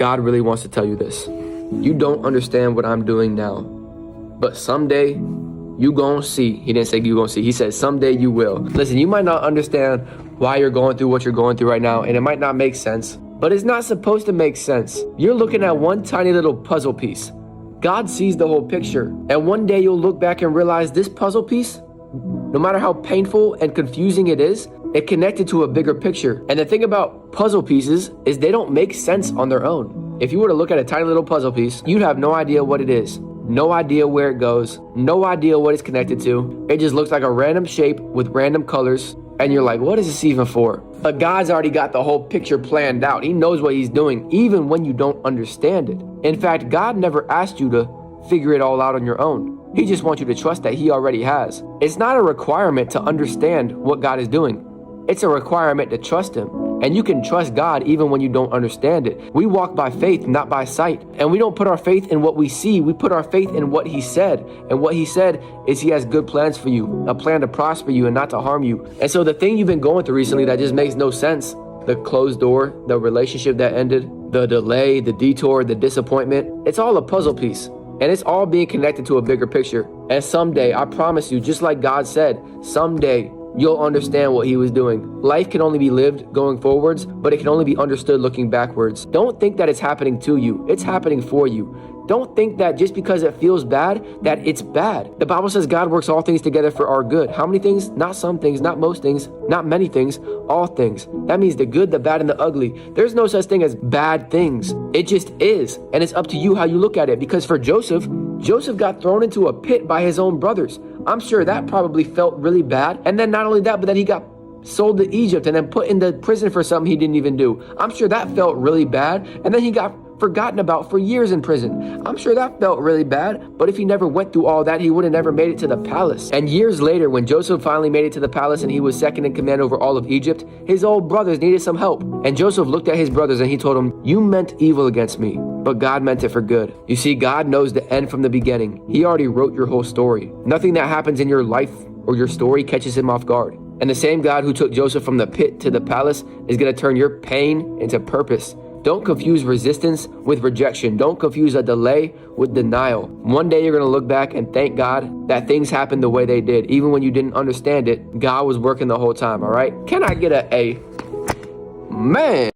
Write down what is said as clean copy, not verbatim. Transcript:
God really wants to tell you this. You don't understand what I'm doing now, but someday you gonna see. He didn't say you gonna see. He said someday you will. Listen, you might not understand why you're going through what you're going through right now, and it might not make sense, but it's not supposed to make sense. You're looking at one tiny little puzzle piece. God sees the whole picture, and one day you'll look back and realize this puzzle piece, no matter how painful and confusing it is, it connected to a bigger picture. And the thing about puzzle pieces is they don't make sense on their own. If you were to look at a tiny little puzzle piece, you'd have no idea what it is, no idea where it goes, no idea what it's connected to. It just looks like a random shape with random colors, and you're like, what is this even for? But God's already got the whole picture planned out. He knows what he's doing, even when you don't understand it. In fact, God never asked you to figure it all out on your own. He just wants you to trust that he already has. It's not a requirement to understand what God is doing. It's a requirement to trust him. And you can trust God even when you don't understand it. We walk by faith, not by sight. And we don't put our faith in what we see. We put our faith in what he said. And what he said is he has good plans for you, a plan to prosper you and not to harm you. And so the thing you've been going through recently that just makes no sense, the closed door, the relationship that ended, the delay, the detour, the disappointment, it's all a puzzle piece. And it's all being connected to a bigger picture. And someday, I promise you, just like God said, someday you'll understand what he was doing. Life can only be lived going forwards, but it can only be understood looking backwards. Don't think that it's happening to you. It's happening for you. Don't think that just because it feels bad, that it's bad. The Bible says God works all things together for our good. How many things? Not some things, not most things, not many things, all things. That means the good, the bad, and the ugly. There's no such thing as bad things. It just is. And it's up to you how you look at it. Because for Joseph got thrown into a pit by his own brothers. I'm sure that probably felt really bad. And then not only that, but then he got sold to Egypt and then put into prison for something he didn't even do. I'm sure that felt really bad. And then he got forgotten about for years in prison. I'm sure that felt really bad, but if he never went through all that, he would have never made it to the palace. And years later, when Joseph finally made it to the palace and he was second in command over all of Egypt, his old brothers needed some help. And Joseph looked at his brothers and he told them, you meant evil against me, but God meant it for good. You see, God knows the end from the beginning. He already wrote your whole story. Nothing that happens in your life or your story catches him off guard. And the same God who took Joseph from the pit to the palace is going to turn your pain into purpose. Don't confuse resistance with rejection. Don't confuse a delay with denial. One day you're going to look back and thank God that things happened the way they did. Even when you didn't understand it, God was working the whole time, all right? Can I get an A? Man.